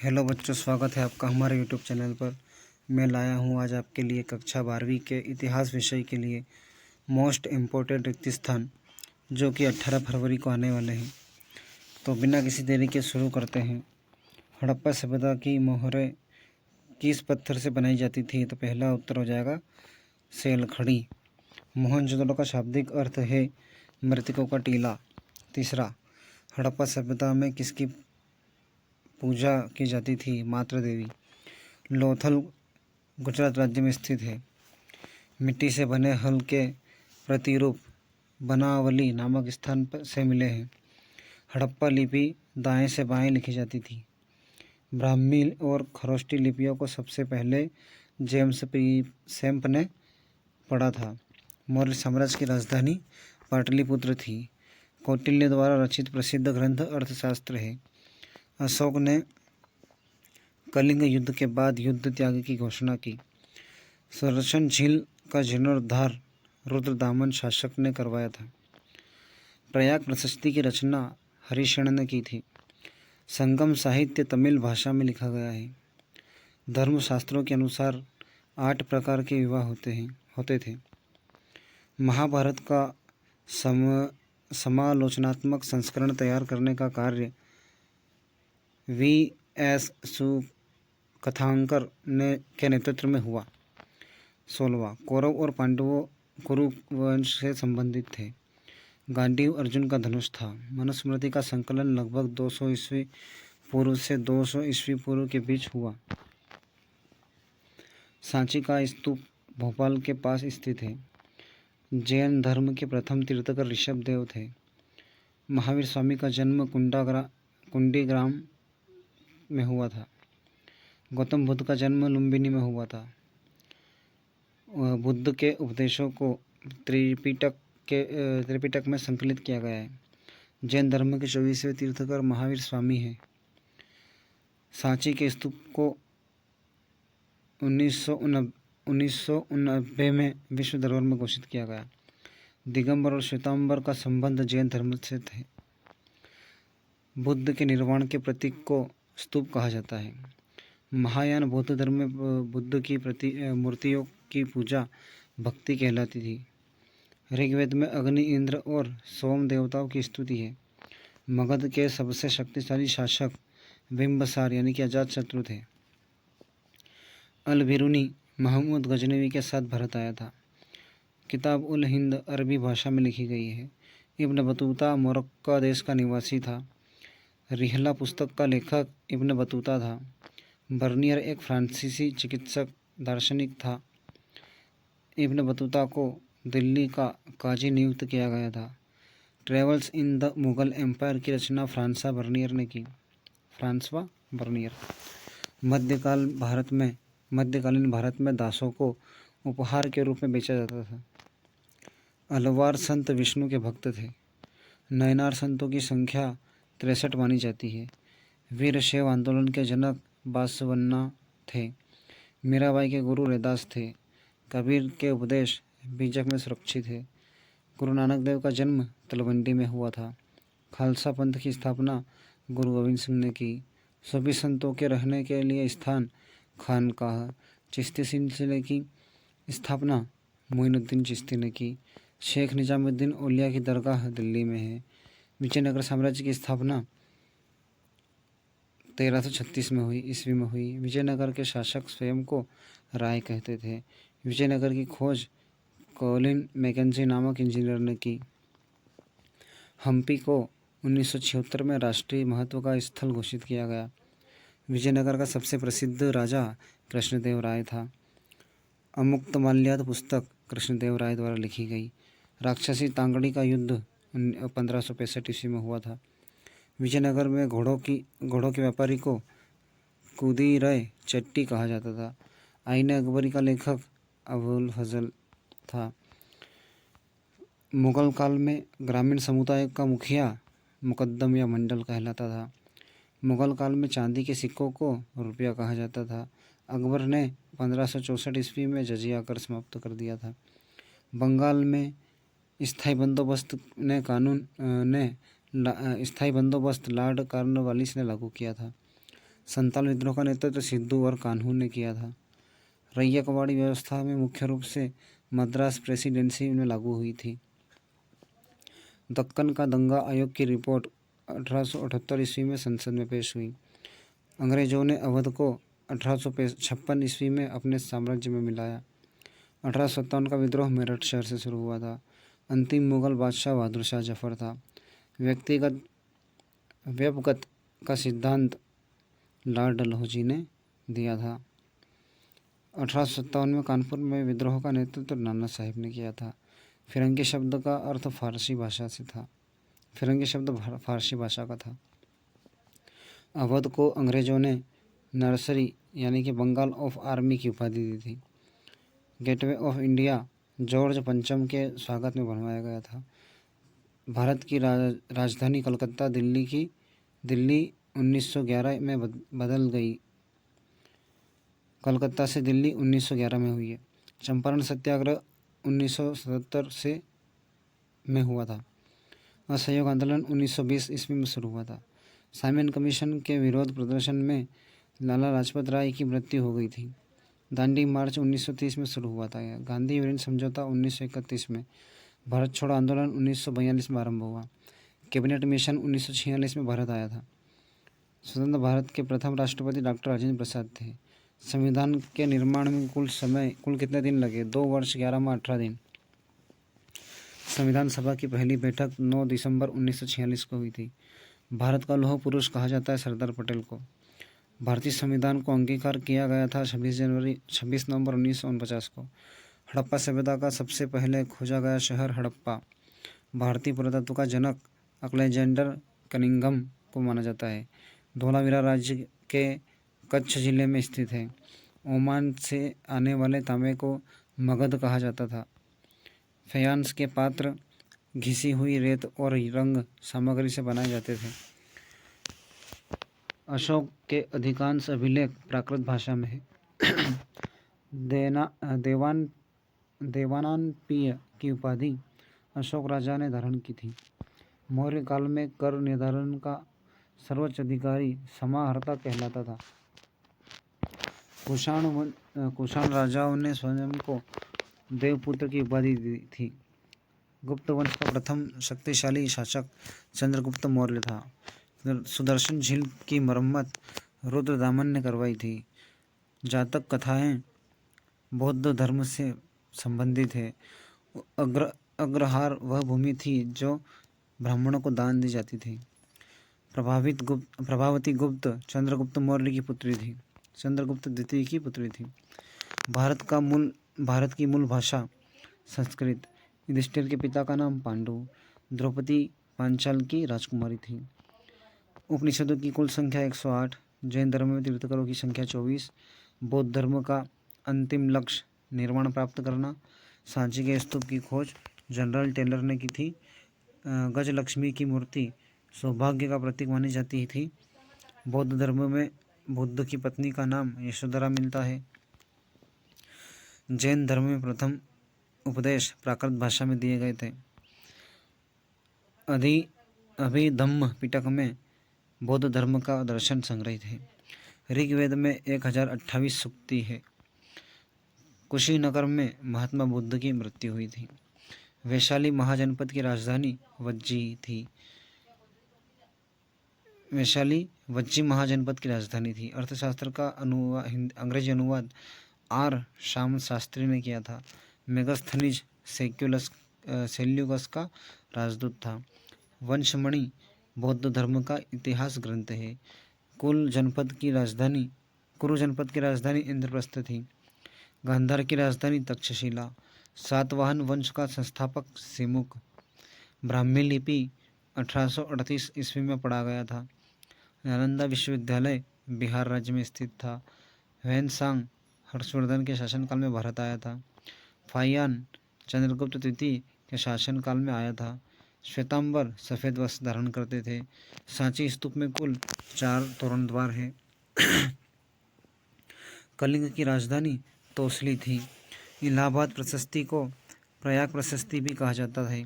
Hello बच्चों, स्वागत है आपका हमारे यूट्यूब चैनल पर। मैं लाया हूँ आज आपके लिए कक्षा 12वीं के इतिहास विषय के लिए मोस्ट इम्पोर्टेंट रिक्त स्थान, जो कि 18 फरवरी को आने वाले हैं। तो बिना किसी देरी के शुरू करते हैं। हड़प्पा सभ्यता की मोहरें किस पत्थर से बनाई जाती थी? तो पहला उत्तर हो जाएगा सेलखड़ी। मोहनजोदड़ो का शाब्दिक अर्थ है मृतकों का टीला। तीसरा, हड़प्पा सभ्यता में किसकी पूजा की जाती थी? मातृ देवी। लोथल गुजरात राज्य में स्थित है। मिट्टी से बने हल के प्रतिरूप बनावली नामक स्थान से मिले हैं। हड़प्पा लिपि दाएं से बाएं लिखी जाती थी। ब्राह्मी और खरोष्टी लिपियों को सबसे पहले जेम्स सेम्प ने पढ़ा था। मौर्य साम्राज्य की राजधानी पाटलिपुत्र थी। कौटिल्य द्वारा रचित प्रसिद्ध ग्रंथ अर्थशास्त्र है। अशोक ने कलिंग युद्ध के बाद युद्ध त्याग की घोषणा की। सुदर्शन झील का जीर्णोद्धार रुद्रदामन शासक ने करवाया था। प्रयाग प्रशस्ति की रचना हरिशण ने की थी। संगम साहित्य तमिल भाषा में लिखा गया है। धर्मशास्त्रों के अनुसार 8 प्रकार के विवाह होते थे। महाभारत का समालोचनात्मक संस्करण तैयार करने का कार्य V.S. सुकथांकर के नेतृत्व में हुआ। 16वां, कौरव और पांडवों कुरु वंश से संबंधित थे। गांडीव अर्जुन का धनुष था। मनुस्मृति का संकलन लगभग 200 ईस्वी पूर्व से 200 ईस्वी पूर्व के बीच हुआ। सांची का स्तूप भोपाल के पास स्थित है। जैन धर्म के प्रथम तीर्थकर ऋषभ देव थे। महावीर स्वामी का जन्म कुंडीग्राम में हुआ था। गौतम बुद्ध का जन्म लुम्बिनी में हुआ था। बुद्ध के उपदेशों को त्रिपिटक में संकलित किया गया है। जैन धर्म के 24वें तीर्थकर महावीर स्वामी हैं। सांची के स्तूप को 1990 में विश्व धरोहर में घोषित किया गया। दिगंबर और श्वेतांबर का संबंध जैन धर्म से थे। बुद्ध के निर्वाण के प्रतीक को स्तूप कहा जाता है। महायान बौद्ध धर्म में बुद्ध की मूर्तियों की पूजा भक्ति कहलाती थी। ऋग्वेद में अग्नि, इंद्र और सोम देवताओं की स्तुति है। मगध के सबसे शक्तिशाली शासक बिंबसार यानी कि अजातशत्रु थे। अल बिरूनी महमूद गजनवी के साथ भारत आया था। किताब उल हिंद अरबी भाषा में लिखी गई है। इब्न बतूता मोरक्को देश का निवासी था। रिहला पुस्तक का लेखक इब्न बतूता था। बर्नियर एक फ्रांसीसी चिकित्सक दार्शनिक था। इब्न बतूता को दिल्ली का काजी नियुक्त किया गया था। Travels in the Mughal empire की रचना फ्रांसवा बर्नियर। मध्यकालीन भारत में दासों को उपहार के रूप में बेचा जाता था। अलवार संत विष्णु के भक्त थे। नयनार संतों की संख्या 63 मानी जाती है। वीरशैव आंदोलन के जनक बासवन्ना थे। मीराबाई के गुरु रैदास थे। कबीर के उपदेश बीजक में सुरक्षित है। गुरु नानक देव का जन्म तलवंडी में हुआ था। खालसा पंथ की स्थापना गुरु गोविंद सिंह ने की। सभी संतों के रहने के लिए स्थान खानकाह। चिश्ती सिलसिले की स्थापना मोइनुद्दीन चिश्ती ने की। शेख निजामुद्दीन औलिया की दरगाह दिल्ली में है। विजयनगर साम्राज्य की स्थापना 1336 में हुई ईस्वी में हुई। विजयनगर के शासक स्वयं को राय कहते थे। विजयनगर की खोज कॉलिन मैकेंजी नामक इंजीनियर ने की। हम्पी को 1976 में राष्ट्रीय महत्व का स्थल घोषित किया गया। विजयनगर का सबसे प्रसिद्ध राजा कृष्णदेव राय था। अमुक्तमाल्याद पुस्तक कृष्णदेव राय द्वारा लिखी गई। राक्षसी तांगड़ी का युद्ध 1565 ईस्वी में हुआ था। विजयनगर में घोड़ों के व्यापारी को कुदीरय चट्टी कहा जाता था। आईने अकबरी का लेखक अबुल फजल था। मुगल काल में ग्रामीण समुदाय का मुखिया मुकद्दम या मंडल कहलाता था। मुगल काल में चांदी के सिक्कों को रुपया कहा जाता था। अकबर ने 1564 ईस्वी में जजिया कर समाप्त कर दिया था। बंगाल में स्थायी बंदोबस्त लॉर्ड कॉर्नवालिस ने लागू किया था। संताल विद्रोह का नेतृत्व सिद्धू और कान्हू ने किया था। रैयतवाड़ी व्यवस्था में मुख्य रूप से मद्रास प्रेसिडेंसी में लागू हुई थी। दक्कन का दंगा आयोग की रिपोर्ट 1878 ईस्वी में संसद में पेश हुई। अंग्रेजों ने अवध को 1856 ईस्वी में अपने साम्राज्य में मिलाया। 1857 का विद्रोह मेरठ शहर से शुरू हुआ था। अंतिम मुगल बादशाह बहादुर शाह जफर था। व्यक्तिगत का सिद्धांत लॉर्ड डलहौजी ने दिया था। 1857 में कानपुर में विद्रोह का नेतृत्व नाना साहिब ने किया था। फिरंगी शब्द का अर्थ फारसी भाषा से था। फिरंगी शब्द फारसी भाषा का था। अवध को अंग्रेजों ने नर्सरी यानी कि बंगाल ऑफ आर्मी की उपाधि दी थी। गेटवे ऑफ इंडिया जॉर्ज पंचम के स्वागत में बनवाया गया था। भारत की राजधानी कलकत्ता दिल्ली 1911 में बदल गई। कलकत्ता से दिल्ली 1911 में हुई है। चंपारण सत्याग्रह 1977 में हुआ था। असहयोग आंदोलन 1920 ईस्वी में शुरू हुआ था। साइमन कमीशन के विरोध प्रदर्शन में लाला लाजपत राय की मृत्यु हो गई थी। दांडी मार्च 1930 में शुरू हुआ था। गांधी यूनियन समझौता 1931 में। भारत छोड़ो आंदोलन 1942 में आरंभ हुआ। कैबिनेट मिशन 1946 में भारत आया था। स्वतंत्र भारत के प्रथम राष्ट्रपति डॉक्टर राजेंद्र प्रसाद थे। संविधान के निर्माण में कुल कितने दिन लगे? 2 वर्ष 11 माह 18 दिन। संविधान सभा की पहली बैठक 9 दिसंबर 1946 को हुई थी। भारत का लौह पुरुष कहा जाता है सरदार पटेल को। भारतीय संविधान को अंगीकार किया गया था 26 नवंबर 1949 को। हड़प्पा सभ्यता का सबसे पहले खोजा गया शहर हड़प्पा भारतीय पुरातत्व का जनक अलेक्जेंडर कनिंघम को माना जाता है। धोलावीरा राज्य के कच्छ जिले में स्थित है। ओमान से आने वाले तांबे को मगध कहा जाता था। फयांस के पात्र घिसी हुई रेत और रंग सामग्री से बनाए जाते थे। अशोक के अधिकांश अभिलेख प्राकृत भाषा में है। देवानांपीय की उपाधि अशोक राजा ने धारण की थी। मौर्य काल में कर निर्धारण का सर्वोच्च अधिकारी समाहर्ता कहलाता था। कुषाण राजाओं ने स्वयं को देवपुत्र की उपाधि दी थी। गुप्त वंश का प्रथम शक्तिशाली शासक चंद्रगुप्त मौर्य था। सुदर्शन झील की मरम्मत रुद्रदामन ने करवाई थी। जातक कथाएं बौद्ध धर्म से संबंधित है। अग्रहार वह भूमि थी जो ब्राह्मणों को दान दी जाती थी। प्रभावती गुप्त चंद्रगुप्त मौर्य की पुत्री थी। चंद्रगुप्त द्वितीय की पुत्री थी। भारत की मूल भाषा संस्कृत। युधिष्ठिर के पिता का नाम पांडु। द्रौपदी पांचाल की राजकुमारी थी। उपनिषदों की कुल संख्या 108। जैन धर्म में तीर्थंकरों की संख्या 24। बौद्ध धर्म का अंतिम लक्ष्य निर्वाण प्राप्त करना। सांची के स्तूप की खोज जनरल टेलर ने की थी। गजलक्ष्मी की मूर्ति सौभाग्य का प्रतीक मानी जाती थी। बौद्ध धर्म में बुद्ध की पत्नी का नाम यशोधरा मिलता है। जैन धर्म में प्रथम उपदेश प्राकृत भाषा में दिए गए थे। अभिधम्म पिटक में बौद्ध धर्म का दर्शन संग्रहित है। ऋग्वेद में 1028 सूक्ति है। कुशीनगर में महात्मा बुद्ध की मृत्यु हुई थी। वैशाली महाजनपद की राजधानी वज्जी थी। वैशाली वज्जी महाजनपद की राजधानी थी। अर्थशास्त्र का अंग्रेजी अनुवाद आर श्याम शास्त्री ने किया था। मेगास्थनीज सेल्यूकस का राजदूत था। वंशमणि बौद्ध धर्म का इतिहास ग्रंथ है। कुरु जनपद की राजधानी इंद्रप्रस्थ थी। गांधार की राजधानी तक्षशिला। सातवाहन वंश का संस्थापक सिमुक। ब्राह्मी लिपि 1838 ईस्वी में पढ़ा गया था। नालंदा विश्वविद्यालय बिहार राज्य में स्थित था। ह्वेनसांग हर्षवर्धन के शासनकाल में भारत आया था। फाहियान चंद्रगुप्त द्वितीय के शासनकाल में आया था। श्वेतांबर सफ़ेद वस्त्र धारण करते थे। सांची स्तूप में कुल 4 तोरण द्वार है। कलिंग की राजधानी तोसली थी। इलाहाबाद प्रशस्ति को प्रयाग प्रशस्ति भी कहा जाता है।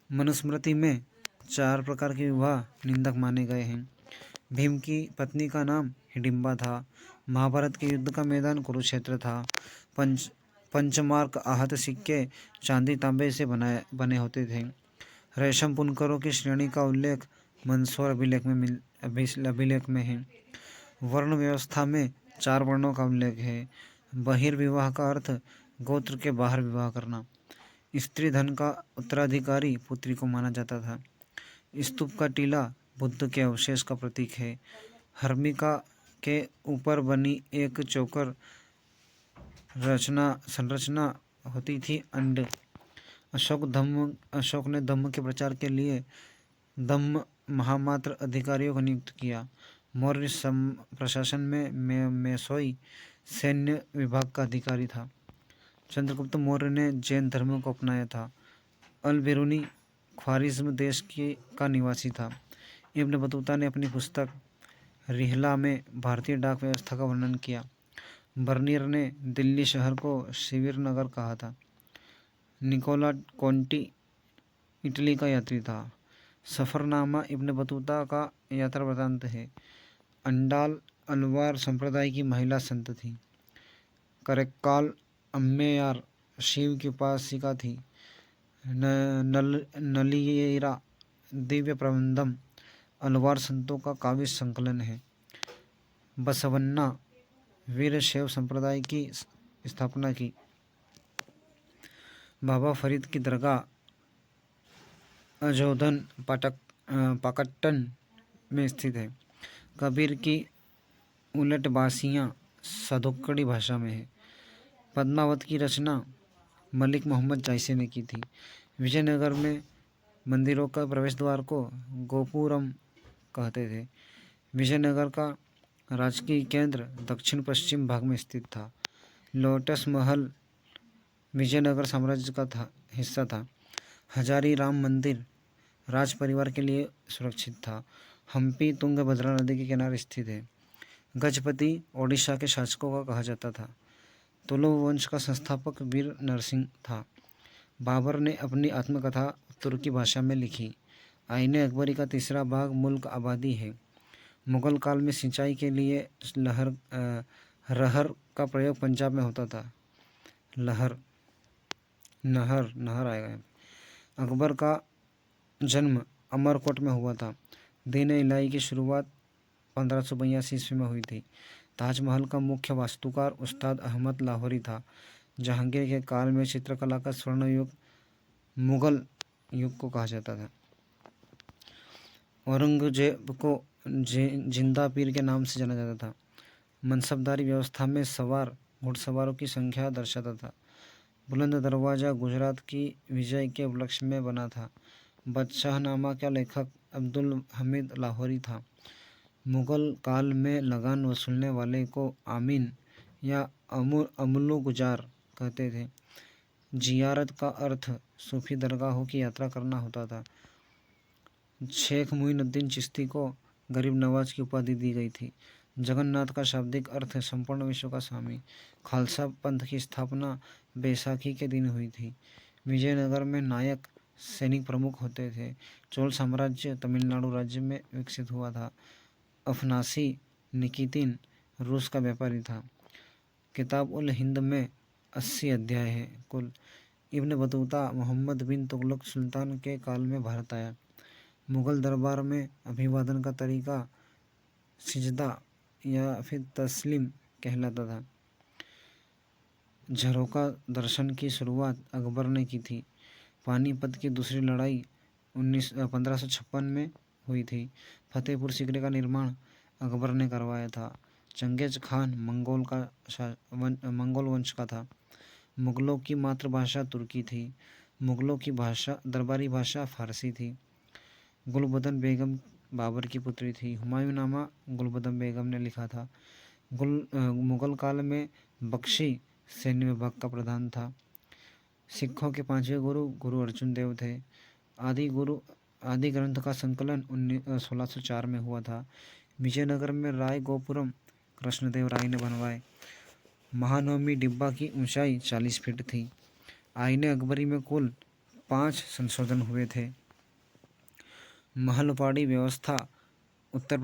मनुस्मृति में 4 प्रकार के विवाह निंदक माने गए हैं। भीम की पत्नी का नाम हिडिंबा था। महाभारत के युद्ध का मैदान कुरुक्षेत्र था। पंचमार्क आहत सिक्के चांदी तांबे से बने होते थे। रेशम बुनकरों की श्रेणी का उल्लेख मंदसौर अभिलेख में है। वर्ण व्यवस्था में 4 वर्णों का उल्लेख है। बहिर्विवाह का अर्थ गोत्र के बाहर विवाह करना। स्त्री धन का उत्तराधिकारी पुत्री को माना जाता था। स्तूप का टीला बुद्ध के अवशेष का प्रतीक है। हर्मिका के ऊपर बनी एक चौकर संरचना होती थी। अंड अशोक ने धम्म के प्रचार के लिए धम्म महामात्र अधिकारियों को नियुक्त किया। मौर्य प्रशासन में मेसोई सैन्य विभाग का अधिकारी था। चंद्रगुप्त मौर्य ने जैन धर्म को अपनाया था। अल बिरूनी ख्वारिज्म देश का निवासी था। इब्न बतूता ने अपनी पुस्तक रिहला में भारतीय डाक व्यवस्था का वर्णन किया। बर्नियर ने दिल्ली शहर को शिविर नगर कहा था। निकोला कोंटी इटली का यात्री था। सफ़रनामा इब्न बतूता का यात्रा वृतांत है। अंडाल अलवार संप्रदाय की महिला संत थी। करेक्काल अम्मेयार शिव की उपासिका थी। नलियेरा दिव्य प्रबंधम अलवार संतों का काव्य संकलन है। बसवन्ना वीरशैव संप्रदाय की स्थापना की। बाबा फरीद की दरगाह अजोधन पाकट्टन में स्थित है। कबीर की उलटबासियाँ सदोकड़ी भाषा में है। पद्मावत की रचना मलिक मोहम्मद जायसी ने की थी। विजयनगर में मंदिरों का प्रवेश द्वार को गोपुरम कहते थे। विजयनगर का राजकीय केंद्र दक्षिण पश्चिम भाग में स्थित था। लोटस महल विजयनगर साम्राज्य का हिस्सा था। हजारी राम मंदिर राज परिवार के लिए सुरक्षित था। हम्पी तुंगभद्रा नदी के किनारे स्थित है। गजपति ओडिशा के शासकों का कहा जाता था। तुलु वंश का संस्थापक वीर नरसिंह था। बाबर ने अपनी आत्मकथा तुर्की भाषा में लिखी। आईने अकबरी का तीसरा भाग मुल्क आबादी है। मुगल काल में सिंचाई के लिए रहर का प्रयोग पंजाब में होता था। नहर आएगा। अकबर का जन्म अमरकोट में हुआ था। दीन इलाही की शुरुआत 1582 ईस्वी में हुई थी। ताजमहल का मुख्य वास्तुकार उस्ताद अहमद लाहौरी था। जहांगीर के काल में चित्रकला का स्वर्ण युग मुगल युग को कहा जाता था। औरंगजेब को जिंदा पीर के नाम से जाना जाता था। मनसबदारी व्यवस्था में सवार घुड़सवारों की संख्या दर्शाता था। बुलंद दरवाज़ा गुजरात की विजय के उपलक्ष्य में बना था। बादशाहनामा का लेखक अब्दुल हमीद लाहौरी था। मुगल काल में लगान वसूलने वाले को आमीन या अमलो गुजार कहते थे। जियारत का अर्थ सूफी दरगाहों की यात्रा करना होता था। शेख मुइनुद्दीन चिश्ती को गरीब नवाज की उपाधि दी गई थी। जगन्नाथ का शाब्दिक अर्थ संपूर्ण विश्व का स्वामी। खालसा पंथ की स्थापना बैसाखी के दिन हुई थी। विजयनगर में नायक सैनिक प्रमुख होते थे। चोल साम्राज्य तमिलनाडु राज्य में विकसित हुआ था। अफनासी निकितिन रूस का व्यापारी था। किताब उल हिंद में 80 अध्याय हैं कुल। इब्न बतूता मोहम्मद बिन तुगलक सुल्तान के काल में भारत आया। मुगल दरबार में अभिवादन का तरीका सिजदा या फिर तस्लीम कहलाता था। झरोका दर्शन की शुरुआत अकबर ने की थी। पानीपत की दूसरी लड़ाई 1556 में हुई थी। फतेहपुर सीकरी का निर्माण अकबर ने करवाया था। चंगेज खान मंगोल वंश का था। मुगलों की मातृभाषा तुर्की थी। मुगलों की दरबारी भाषा फारसी थी। गुलबदन बेगम बाबर की पुत्री थी। हुमायूंनामा गुलबदन बेगम ने लिखा था। मुगल काल में बख्शी सैन्य विभाग का प्रधान था। सिखों के 5वें गुरु अर्जुन देव थे। आदि ग्रंथ का संकलन 1604 में हुआ था। विजयनगर में राय गोपुरम कृष्णदेव राय ने बनवाए। महानवमी डिब्बा की ऊंचाई 40 फीट थी। आईने अकबरी में कुल 5 संशोधन हुए थे। महलपाड़ी व्यवस्था उत्तर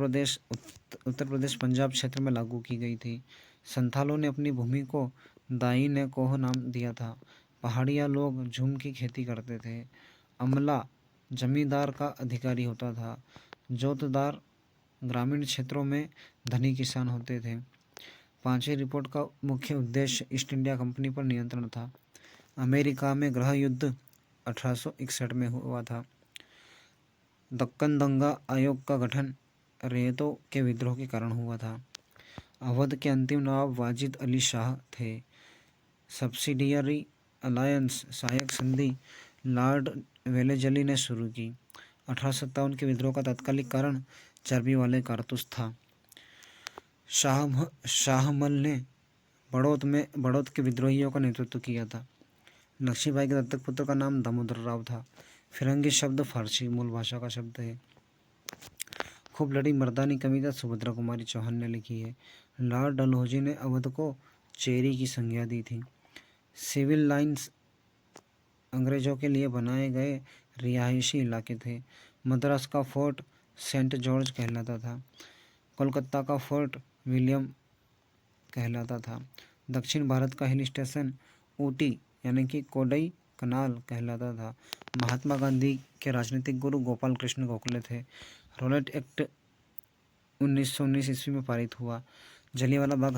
प्रदेश पंजाब क्षेत्र में लागू की गई थी। संथालों ने अपनी भूमि को दाईने कोह नाम दिया था। पहाड़िया लोग झूम की खेती करते थे। अमला जमींदार का अधिकारी होता था। जोतदार ग्रामीण क्षेत्रों में धनी किसान होते थे। पांचवी रिपोर्ट का मुख्य उद्देश्य ईस्ट इंडिया कंपनी पर नियंत्रण था। अमेरिका में गृह युद्ध 1861 में हुआ था। दक्कन दंगा आयोग का गठन रेतों के विद्रोह के कारण हुआ था। अवध के अंतिम नवाब वाजिद अली शाह थे। सब्सिडियरी अलायंस सहायक संधि लॉर्ड वेलेजली ने शुरू की। 1857 के विद्रोह का तात्कालिक कारण चर्बी वाले कारतूस था। शाहमल ने बड़ौत के विद्रोहियों का नेतृत्व किया था। लक्ष्मीबाई के दत्तक पुत्र का नाम दामोदर राव था। फिरंगी शब्द फारसी मूल भाषा का शब्द है। खूब लड़ी मर्दानी कविता सुभद्रा कुमारी चौहान ने लिखी है। लॉर्ड डलहौजी ने अवध को चेरी की संज्ञा दी थी। सिविल लाइन्स अंग्रेजों के लिए बनाए गए रिहायशी इलाके थे। मद्रास का फोर्ट सेंट जॉर्ज कहलाता था। कोलकाता का फोर्ट विलियम कहलाता था। दक्षिण भारत का हिल स्टेशन ऊटी यानी कि कोडई कनाल कहलाता था। महात्मा गांधी के राजनीतिक गुरु गोपाल कृष्ण गोखले थे। रॉलेट एक्ट 1919 ईस्वी में पारित हुआ। जलियांवाला बाग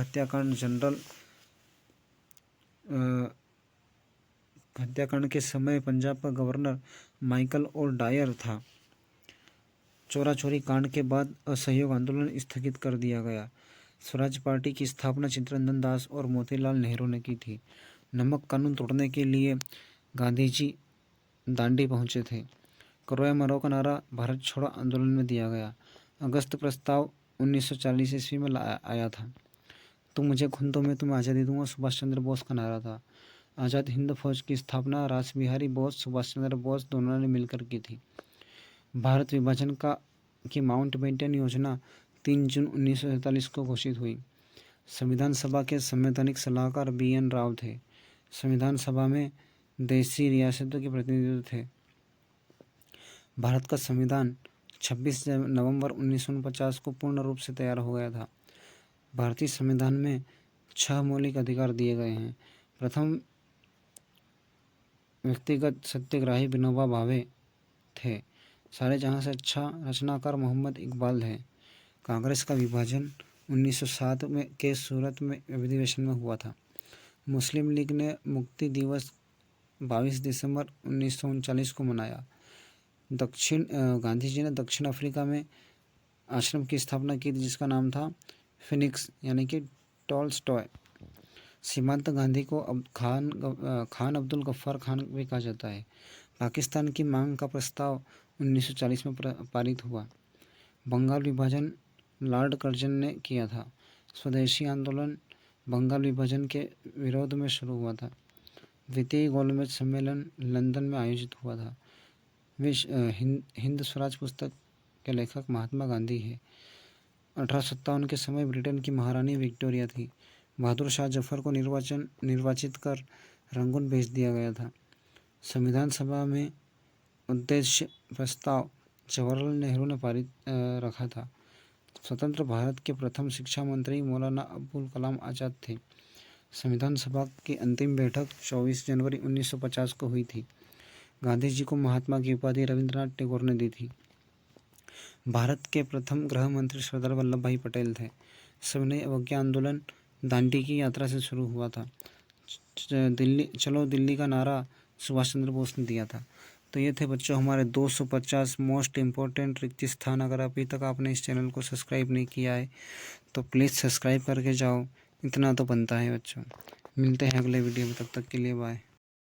हत्याकांड के समय पंजाब का गवर्नर माइकल और डायर था। चोरा चोरी कांड के बाद असहयोग आंदोलन स्थगित कर दिया गया। स्वराज पार्टी की स्थापना चित्तरंजन दास और मोतीलाल नेहरू ने की थी। नमक कानून तोड़ने के लिए गांधी जी दांडी पहुंचे थे। करो या मरो का नारा भारत छोड़ो आंदोलन में दिया गया। अगस्त प्रस्ताव 1940 ईस्वी में आया था। तुम मुझे खून दो मैं तुम्हें आज़ादी दूंगा सुभाष चंद्र बोस का नारा था। आज़ाद हिंद फौज की स्थापना रास बिहारी बोस सुभाष चंद्र बोस दोनों ने मिलकर की थी। भारत विभाजन की माउंटबेटन योजना 3 जून 1947 को घोषित हुई। संविधान सभा के संवैधानिक सलाहकार BN राव थे। संविधान सभा में देशी रियासतों के प्रतिनिधि थे। भारत का संविधान 26 नवंबर 1949 को पूर्ण रूप से तैयार हो गया था। भारतीय संविधान में 6 मौलिक अधिकार दिए गए हैं। प्रथम व्यक्तिगत सत्याग्रही विनोबा भावे थे। सारे जहां से अच्छा रचनाकार मोहम्मद इकबाल है। कांग्रेस का विभाजन 1907 में के सूरत में अधिवेशन में हुआ था। मुस्लिम लीग ने मुक्ति दिवस 22 दिसंबर 1939 को मनाया। गांधी जी ने दक्षिण अफ्रीका में आश्रम की स्थापना की थी जिसका नाम था फिनिक्स यानी कि टॉलस्टॉय। सीमांत गांधी को अब खान अब्दुल गफ्फार खान भी कहा जाता है। पाकिस्तान की मांग का प्रस्ताव 1940 में पारित हुआ। बंगाल विभाजन लॉर्ड कर्जन ने किया था। स्वदेशी आंदोलन बंगाल विभाजन के विरोध में शुरू हुआ था। द्वितीय गोलमेज सम्मेलन लंदन में आयोजित हुआ था। हिंद स्वराज पुस्तक के लेखक महात्मा गांधी है। 1857 के समय ब्रिटेन की महारानी विक्टोरिया थी। बहादुर शाह जफर को निर्वाचित कर रंगून भेज दिया गया था। संविधान सभा में उद्देश्य प्रस्ताव जवाहरलाल नेहरू ने पारित रखा था। स्वतंत्र भारत के प्रथम शिक्षा मंत्री मौलाना अबुल कलाम आज़ाद थे। संविधान सभा की अंतिम बैठक 24 जनवरी 1950 को हुई थी। गांधी जी को महात्मा की उपाधि रविंद्रनाथ टैगोर ने दी थी। भारत के प्रथम गृह मंत्री सरदार वल्लभ भाई पटेल थे। सविनय अवज्ञा आंदोलन दांडी की यात्रा से शुरू हुआ था। दिल्ली का नारा सुभाष चंद्र बोस ने दिया था। तो ये थे बच्चों हमारे 250 मोस्ट इम्पोर्टेंट रिक्त स्थान। अगर अभी तक आपने इस चैनल को सब्सक्राइब नहीं किया है तो प्लीज़ सब्सक्राइब करके जाओ, इतना तो बनता है बच्चों। मिलते हैं अगले वीडियो में, तब तक के लिए बाय।